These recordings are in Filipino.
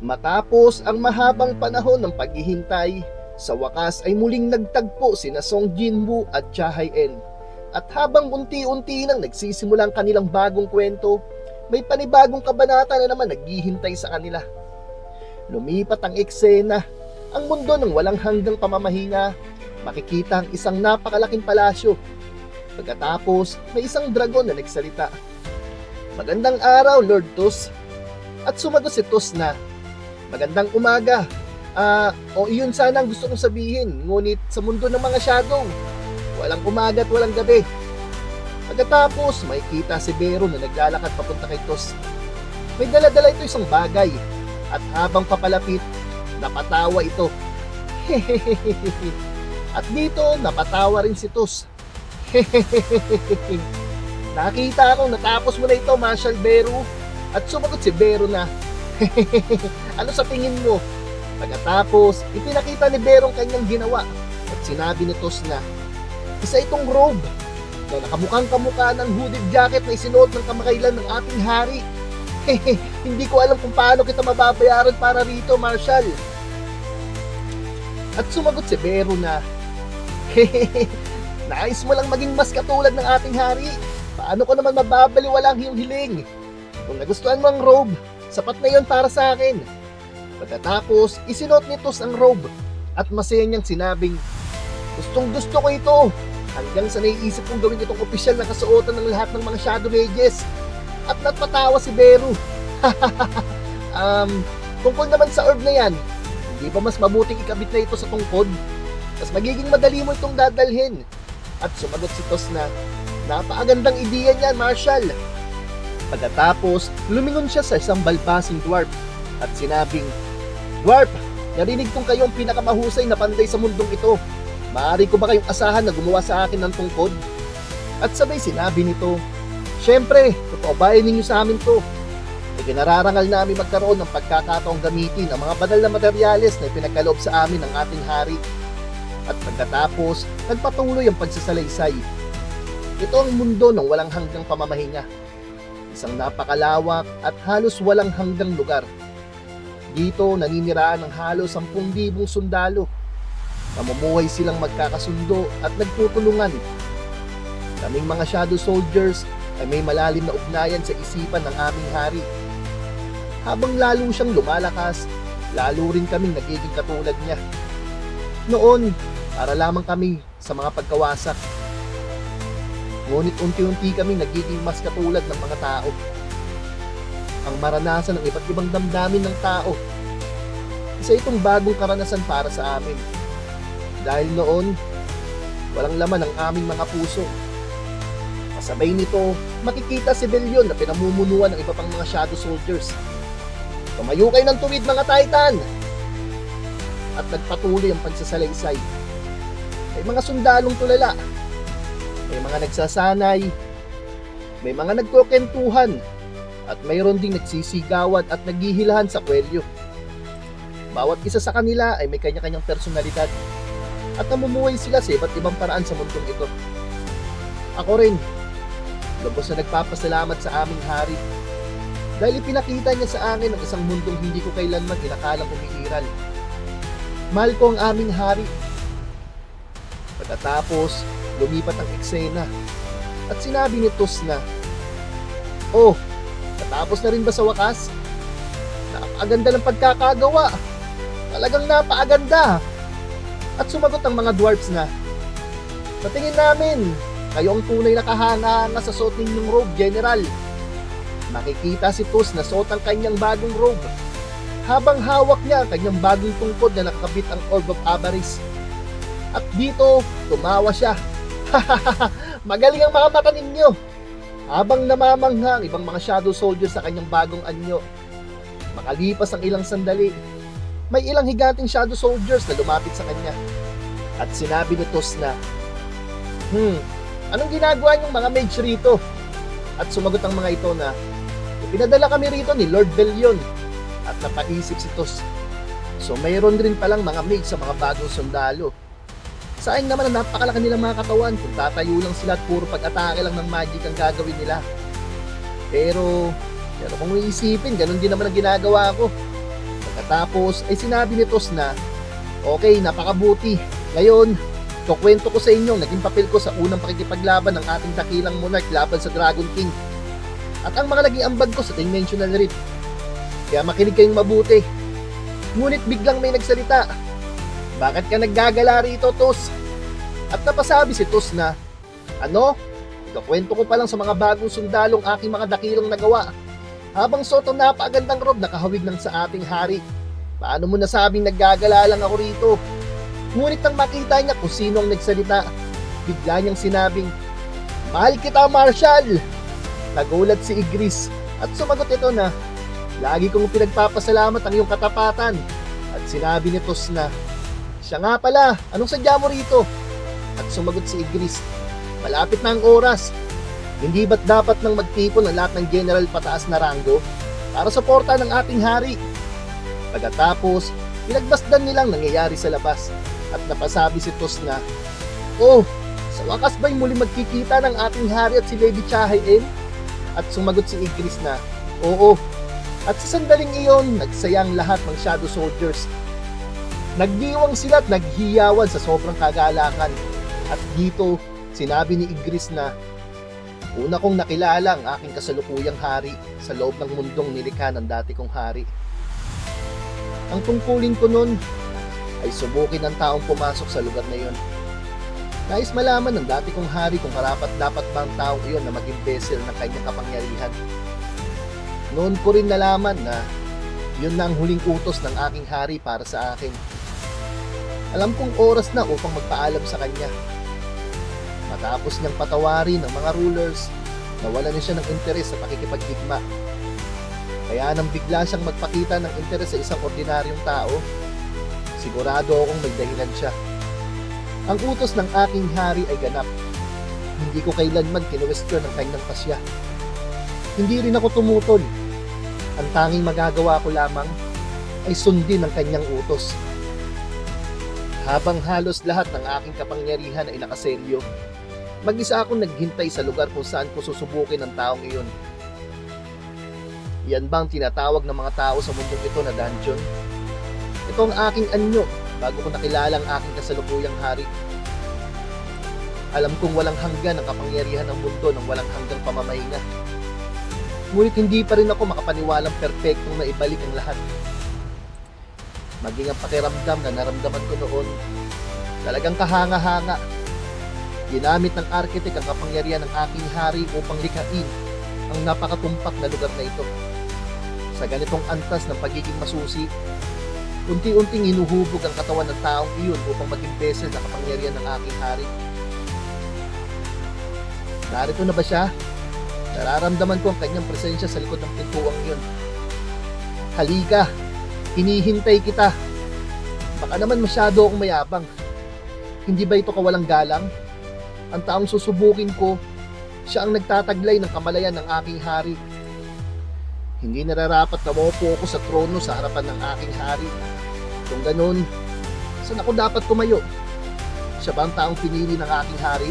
Matapos ang mahabang panahon ng paghihintay, sa wakas ay muling nagtagpo sina Song Jinwoo at Cha Hae-in. At habang unti-unti nang nagsisimula ang kanilang bagong kwento, may panibagong kabanata na naman naghihintay sa kanila. Lumipat ang eksena, ang mundo ng walang hanggang pamamahinga. Makikita ang isang napakalaking palasyo. Pagkatapos, may isang dragon na nagsalita. "Magandang araw, Lord Tus." At sumagot si Tus na, "Magandang umaga. Iyon sana ang gusto kong sabihin, ngunit sa mundo ng mga shadow, walang umaga at walang gabi." Pagkatapos, makikita si Bero na naglalakad papunta kay Tus. May dala-dala ito isang bagay, at habang papalapit, napatawa ito. At dito, napatawa rin si Tus. "Nakita akong natapos mo na ito, Marshal Bero." At sumagot si Bero na, "Ano sa tingin mo?" Pagkatapos, ipinakita ni Bero ang kanyang ginawa at sinabi ni Tus na, "Isa itong robe na nakamukhang kamukha ng hooded jacket na isinuot ng kamakailan ng ating hari. Hindi ko alam kung paano kita mababayaran para rito, Marshal." At sumagot si Bero na, "Nais mo lang maging mas katulad ng ating hari. Paano ko naman mababaliwala ang iyong hiling? Kung nagustuhan mo ang robe, sapat na yon para sa akin." Pagkatapos, isinuot ni Tus ang robe at masaya niyang sinabing, "Gustong gusto ko ito, hanggang sa naiisip kong gawin itong opisyal na kasuotan ng lahat ng mga Shadow Mages." At napatawa si Bero. Tungkol naman sa orb na yan, hindi ba mas mabuting ikabit na ito sa tungkod? Mas magiging madali mo itong dadalhin." At sumagot si Tus na, "Napakagandang ideya niyan, Marshal." Pagkatapos, lumingon siya sa isang balbasing dwarf at sinabing, "Dwarf, narinig kong kayong pinakamahusay na panday sa mundong ito. Maaari ko ba kayong asahan na gumawa sa akin ng tungkod?" At sabay sinabi nito, "Siyempre, tutubayan ninyo sa amin to. Ikinararangal namin magkaroon ng pagkakataong gamitin ang mga banal na materyales na ipinagkaloob sa amin ng ating hari." At pagkatapos, nagpatuloy ang pagsasalaysay. Ito ang mundo ng walang hanggang pamamahinga. Isang napakalawak at halos walang hanggang lugar. Dito naniniraan ng halos 10,000 sundalo. Namumuhay silang magkakasundo at nagtutulungan. Kaming mga Shadow Soldiers ay may malalim na ugnayan sa isipan ng aming hari. Habang lalo siyang lumalakas, lalo rin kaming nagiging katulad niya. Noon, para lamang kami sa mga pagkawasak. Ngunit unti-unti kaming nagiging mas katulad ng mga tao. Ang maranasan ng iba't ibang damdamin ng tao. Isa itong bagong karanasan para sa amin. Dahil noon, walang laman ang aming mga puso. Kasabay nito, makikita si Belyon na pinamumunuan ng iba pang mga Shadow Soldiers. "Tumayo kayo ng tuwid, mga Titan!" At nagpatuloy ang pagsasalaysay. May mga sundalong tulala, may mga nagsasanay, may mga nagkukentuhan, at mayroon ding nagsisigawan at naghihilahan sa kwelyo. Bawat isa sa kanila ay may kanya-kanyang personalidad at namumuhay sila sa iba't ibang paraan sa mundong ito. Ako rin, lubos na nagpapasalamat sa aming hari dahil ipinakita niya sa akin ang isang mundong hindi ko kailanman inakalang umiiral. Mahal ko ang aming hari. Pagkatapos, lumipat ang eksena at sinabi ni Tus na, "Oh, natapos na rin ba sa wakas? Napakaganda ng pagkakagawa. Talagang napakaganda." At sumagot ang mga dwarfs na, "Sa tingin namin, kayo ang tunay na kahanga-hanga sa suot ninyong robe, General." Makikita si Tus na suot ang kanyang bagong robe. Habang hawak niya ang kanyang bagong tungkod na nakakabit ang Orb of Avarice. At dito, tumawa siya. Magaling ang mga mata ninyo. Habang namamangha ang ibang mga Shadow Soldiers sa kanyang bagong anyo. Makalipas ang ilang sandali, may ilang higanting Shadow Soldiers na lumapit sa kanya. At sinabi ni Tus na, "Anong ginagawa niyong mga mage rito?" At sumagot ang mga ito na, "Ipinadala kami rito ni Lord Belyon." At napaisip si Tus, so mayroon rin palang mga mage sa mga bagong sundalo. Sayang naman na napakalaki nilang mga katawan kung tatayo lang sila at puro pag-atake lang ng magic ang gagawin nila. Pero kung iisipin, ganun din naman ang ginagawa ko. Katapos ay sinabi ni Tos na, okay, napakabuti. Ngayon, kukwento ko sa inyo naging papel ko sa unang pakikipaglaban ng ating dakilang monarch laban sa Dragon King. At ang mga naging ambag ko sa Dimensional Rift. Kaya makinig kayong mabuti. Ngunit biglang may nagsalita, bakit ka naggagala rito, Tos? At napasabi si Tos na, ano? Kukwento ko pa lang sa mga bagong sundalong aking mga dakilang nagawa. Habang suot ang napakagandang robe na kahawig ng sa ating hari. Paano mo nasabing naggagala lang ako rito? Ngunit nang makita niya kung sino ang nagsalita, bigla niyang sinabing, mahal kita, Marshal! Nagulat si Ygritte at sumagot ito na, lagi kong pinagpapasalamat ang iyong katapatan. At sinabi ni Tos na, siya nga pala, anong sadya mo rito? At sumagot si Ygritte, malapit na ang oras. Hindi ba't dapat nang magtipon ang lahat ng general pataas na ranggo para suporta ng ating hari? Pagkatapos, pinagbasdan nilang nangyayari sa labas at napasabi si Tos na, oh, sa wakas ba'y muli magkikita ng ating hari at si Lady Chahayen? At sumagot si Ygritte na, oo. At sa sandaling iyon, nagsayang lahat ng Shadow Soldiers. Nagdiwang sila at naghiyawan sa sobrang kagalakan. At dito, sinabi ni Ygritte na, una kong nakilala ang aking kasalukuyang hari sa loob ng mundong nilikha ng dati kong hari. Ang tungkulin ko nun ay subukin ng taong pumasok sa lugar na iyon. Nais malaman ng dati kong hari kung karapat-dapat ba ang taong iyon na maging vessel ng kanyang kapangyarihan. Noon ko rin nalaman na yun na ang huling utos ng aking hari para sa akin. Alam kong oras na upang magpaalam sa kanya. Matapos niyang patawarin ng mga rulers, nawala na siya ng interes sa pakikipagdigma. Kaya nang bigla siyang magpakita ng interes sa isang ordinaryong tao, sigurado akong may dahilan siya. Ang utos ng aking hari ay ganap. Hindi ko kailanman kinuwestiyon ang kanyang pasya. Hindi rin ako tumutol. Ang tanging magagawa ko lamang ay sundin ang kanyang utos. Habang halos lahat ng aking kapangyarihan ay nakaseryo, mag-isa akong naghintay sa lugar kung saan ko susubukin ang taong iyon. Yan bang tinatawag ng mga tao sa mundong ito na dungeon? Ito ang aking anyo bago ko nakilala ang aking kasalukuyang hari. Alam kong walang hanggan ang kapangyarihan ng mundo ng walang hanggang pamamahinga. Ngunit hindi pa rin ako makapaniwalang perpektong naibalik ang lahat. Maging ang pakiramdam na naramdaman ko noon, talagang kahanga-hanga. Ginamit ng arkitek ang kapangyarihan ng aking hari upang likhain ang napakatumpak na lugar na ito. Sa ganitong antas ng pagiging masusi, unti-unting hinuhubog ang katawan ng taong iyon upang maging vessel na kapangyarihan ng aking hari. Narito na ba siya? Nararamdaman ko ang kanyang presensya sa likod ng pintuang iyon. Halika, hinihintay kita. Baka naman masyado akong mayabang. Hindi ba ito kawalang galang? Ang taong susubukin ko, siya ang nagtataglay ng kamalayan ng aking hari. Hindi nararapat na maupo ako sa trono sa harapan ng aking hari. Kung ganun, saan ako dapat tumayo? Siya ba ang taong pinili ng aking hari?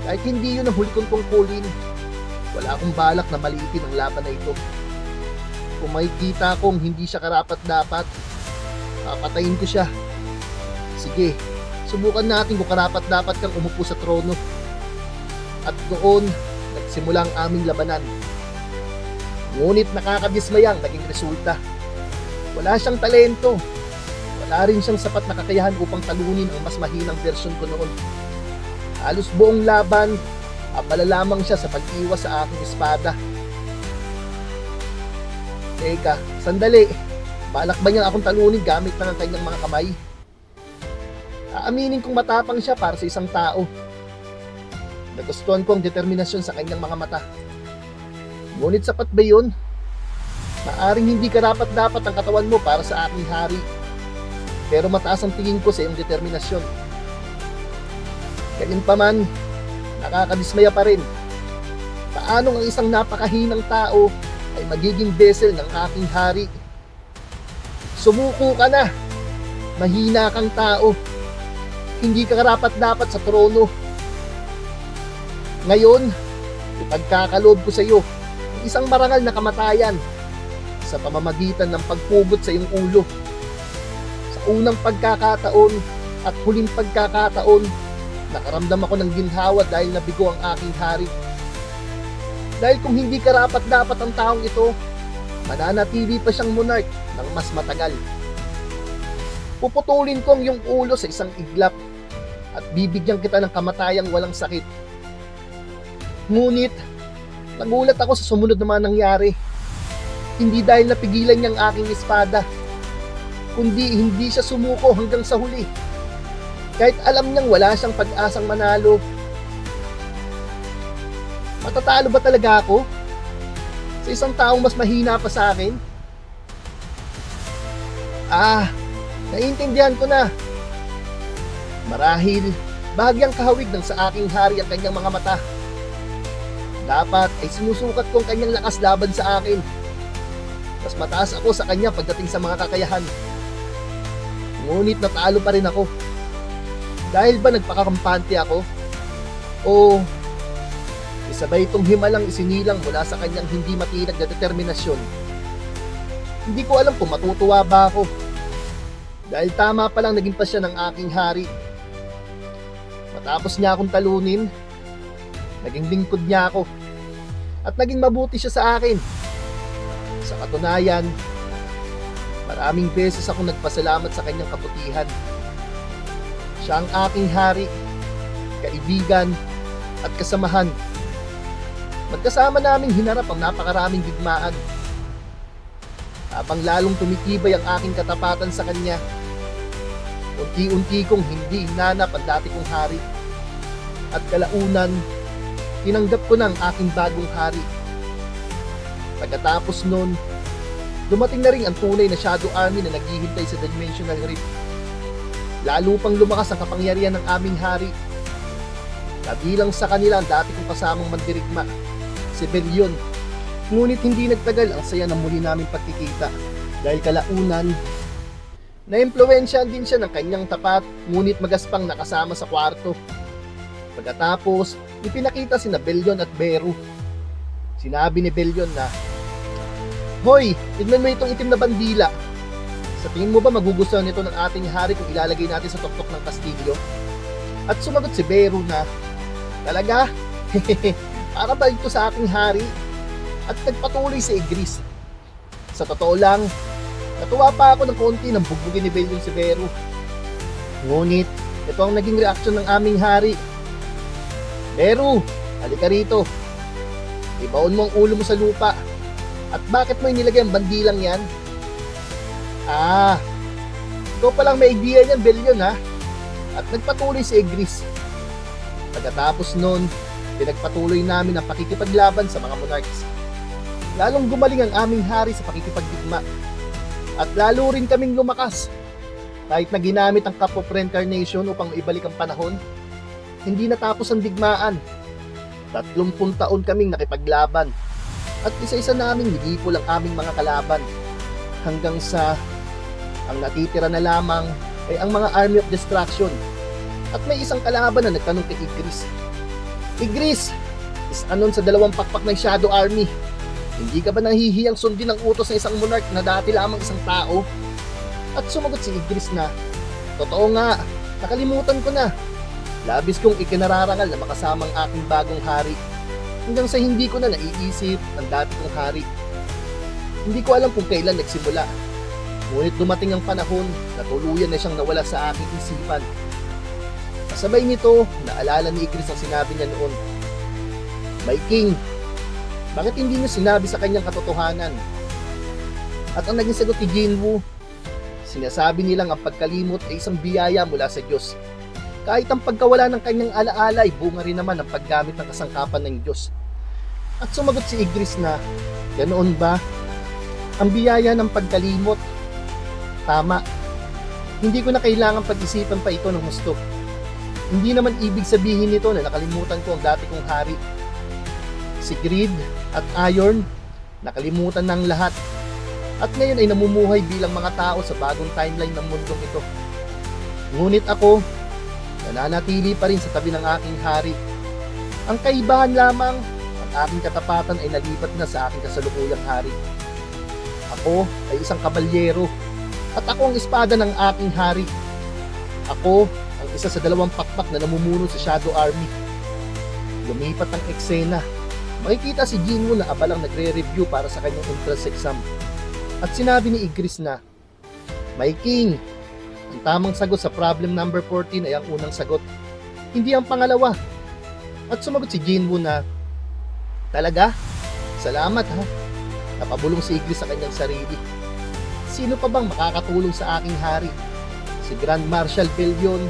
Kahit hindi yun ang huli kong tungkulin, wala akong balak na maliitin ang laban na ito. Kung makikita kong hindi siya karapat-dapat, papatayin ko siya. Sige, subukan natin kung karapat-dapat kang umupo sa trono. At doon, nagsimula ang aming labanan. Ngunit nakakabismayang naging resulta. Wala siyang talento. Wala rin siyang sapat na kakayahan upang talunin ang mas mahinang version ko noon. Halos buong laban, abala lamang siya sa pag-iwas sa aking espada. Teka, sandali. Balak ba niya akong talunin gamit ng kanyang mga kamay? Aaminin kong matapang siya para sa isang tao. Nagustuhan ko ang determinasyon sa kanyang mga mata. Ngunit sapat ba yun? Maaring hindi karapat-dapat ang katawan mo para sa aking hari. Pero mataas ang tingin ko sa iyong determinasyon. Gayunpaman, nakakadismaya pa rin. Paano ang isang napakahinang tao ay magiging vessel ng aking hari? Sumuko ka na. Mahina kang tao. Hindi ka karapat-dapat sa trono. Ngayon, ipagkakaloob ko sa iyo ang isang marangal na kamatayan. sa pamamagitan ng pagpugot sa iyong ulo. Sa unang pagkakataon at huling pagkakataon, nakaramdam ako ng ginhawa dahil nabigo ang aking hari. Dahil kung hindi karapat-dapat ang taong ito, mananatili pa siyang monarch ng mas matagal. Puputulin ko ang iyong ulo sa isang iglap at bibigyan kita ng kamatayang walang sakit. Ngunit, nagulat ako sa sumunod na mga nangyari. Hindi dahil napigilan niya ang aking espada, kundi hindi siya sumuko hanggang sa huli. Kahit alam niyang wala siyang pag-asang manalo. Matatalo ba talaga ako sa isang taong mas mahina pa sa akin? Naiintindihan ko na. Marahil, bahagyang kahawig ng sa aking hari ang kanyang mga mata. Dapat ay sinusukat ko ang kanyang lakas laban sa akin. Mas mataas ako sa kanya pagdating sa mga kakayahan. Ngunit natalo pa rin ako. Dahil ba nagpakakampante ako? O isa ba itong himalang isinilang mula sa kanyang hindi matinag na determinasyon? Hindi ko alam kung matutuwa ba ako. Dahil tama palang naging pasya ng aking hari. Matapos niya akong talunin, naging lingkod niya ako. At naging mabuti siya sa akin. Sa katunayan, maraming beses ako nagpasalamat sa kanyang kabutihan. Siya ang aking hari, kaibigan, at kasamahan. Magkasama naming hinarap ang napakaraming digmaan. Habang lalong tumitibay ang aking katapatan sa kanya, unti-unti kong hindi hinanap ang dati kong hari. At kalaunan, tinanggap ko na ang aking bagong hari. Pagkatapos nun, dumating na rin ang tunay na Shadow Army na naghihintay sa Dimensional Rift. Lalo pang lumakas ang kapangyarihan ng aming hari. Kabilang sa kanila ang dati kong kasamang mandirigma, si Belyon. Ngunit hindi nagtagal ang saya ng muli naming pagkikita dahil kalaunan, naimpluwensyahan din siya ng kanyang tapat ngunit magaspang nakasama sa kwarto. Pagkatapos, ipinakita sina Belyon at Beru. Sinabi ni Belyon na, "Hoy, tignan mo itong itim na bandila. Sa tingin mo ba magugustuhan nito ng ating hari kung ilalagay natin sa tuktok ng kastilyo?" At sumagot si Beru na, "Talaga? Para ba ito sa ating hari?" At nagpatuloy si Igris. Sa totoo lang, natuwa pa ako ng konti nang bugbugin ni Belyon si Beru. Ngunit, ito ang naging reaksyon ng aming hari. "Beru, halika rito. Ibaon mo ang ulo mo sa lupa. At bakit mo inilagay ang bandilang yan?" Ikaw palang may idea niyan, Belyon, ha? At nagpatuloy si Igris. Pagkatapos nun, pinagpatuloy namin ang pakikipaglaban sa mga monarchs. Lalong gumaling ang aming hari sa pakikipagdigma. At lalo rin kaming lumakas. Kahit na ginamit ang Cup of Reincarnation upang maibalik ang panahon, hindi natapos ang digmaan. 30 taon kaming nakipaglaban. At isa-isa naming nilipol ang aming mga kalaban. Hanggang sa ang natitira na lamang ay ang mga Army of Destruction. At may isang kalaban na nagtanong kay Igris, "Igris, isa nun sa 2 pakpak ng Shadow Army. Hindi ka ba nahihiyang sundin ang utos ng isang monarch na dati lamang isang tao?" At sumagot si Igris na, "Totoo nga, nakalimutan ko na. Labis kong ikinararangal na makasama ang aking bagong hari. Hanggang sa hindi ko na naiisip ang dati kong hari. Hindi ko alam kung kailan nagsimula. Ngunit dumating ang panahon na tuluyan na siyang nawala sa aking isipan." Kasabay nito, naalala ni Igris ang sinabi niya noon, "My King, bakit hindi niyo sinabi sa kanyang katotohanan?" At ang naging sagot ni Jinwoo, "Sinasabi nilang ang pagkalimot ay isang biyaya mula sa Diyos. Kahit ang pagkawala ng kanyang alaala ay bunga rin naman ng paggamit ng kasangkapan ng Diyos." At sumagot si Igris na, "Ganoon ba? Ang biyaya ng pagkalimot? Tama. Hindi ko na kailangan pag-isipan pa ito ng husto. Hindi naman ibig sabihin nito na nakalimutan ko ang dati kong hari. Si Greed at Iron, nakalimutan ng lahat. At ngayon ay namumuhay bilang mga tao sa bagong timeline ng mundong ito. Ngunit ako, nananatili pa rin sa tabi ng aking hari. Ang kaibahan lamang, ang aking katapatan ay nalipat na sa aking kasalukuyang hari. Ako ay isang kabalyero at ako ang espada ng aking hari. Ako ang isa sa 2 pakpak na namumuno sa Shadow Army. Lumipat ang eksena. Makikita si Jinwoo na abalang nagre-review para sa kanyang entrance exam. At sinabi ni Igris na, "My king, ang tamang sagot sa problem number 14 ay ang unang sagot, hindi ang pangalawa." At sumagot si Jinwoo na, "Talaga? Salamat ha." Napabulong si Igris sa kanyang sarili. Sino pa bang makakatulong sa aking hari? Si Grand Marshal Bellion,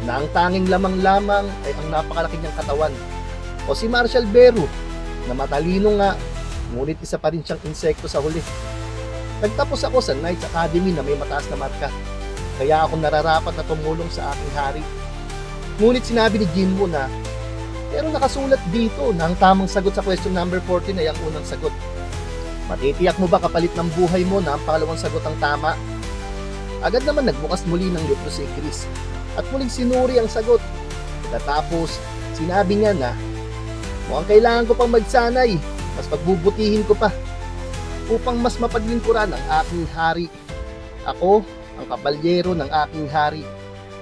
na ang tanging lamang-lamang ay ang napakalaki niyang katawan. O si Marshal Beru, na matalino nga, ngunit isa pa rin siyang insekto sa huli. Nagtapos ako sa Knights Academy na may mataas na marka, kaya ako nararapat na tumulong sa aking hari. Ngunit sinabi ni Jinwoo na, pero nakasulat dito na ang tamang sagot sa question number 14 ay ang unang sagot. Matitiyak mo ba kapalit ng buhay mo na ang pangalawang sagot ang tama? Agad naman nagbukas muli ng libro si Chris at muling sinuri ang sagot. Pagkatapos, sinabi niya na, mukhang kailangan ko pang magsanay, mas pagbubutihin ko pa upang mas mapaglingkuran ang aking hari. Ako ang kabalyero ng aking hari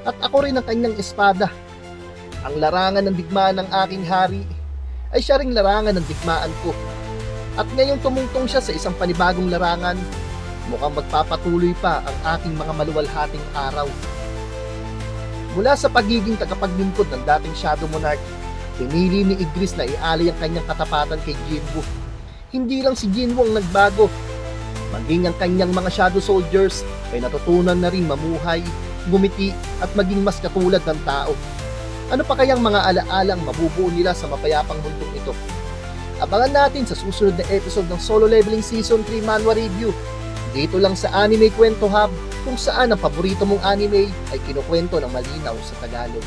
at ako rin ang kanyang espada. Ang larangan ng digmaan ng aking hari ay siya ring larangan ng digmaan ko. At ngayong tumungtong siya sa isang panibagong larangan, mukhang magpapatuloy pa ang aking mga maluwalhating araw. Mula sa pagiging tagapaglingkod ng dating Shadow Monarch, pinili ni Igris na ialay ang kanyang katapatan kay Jinwoo. Hindi lang si Jinwoo ang nagbago, maging ang kanyang mga Shadow Soldiers ay natutunan na rin mamuhay, gumiti at maging mas katulad ng tao. Ano pa kayang mga alaalang mabubuo nila sa mapayapang mundong ito? Abangan natin sa susunod na episode ng Solo Leveling Season 3 Manhwa Review. Dito lang sa Anime Kwento Hub, kung saan ang paborito mong anime ay kinukwento ng malinaw sa Tagalog.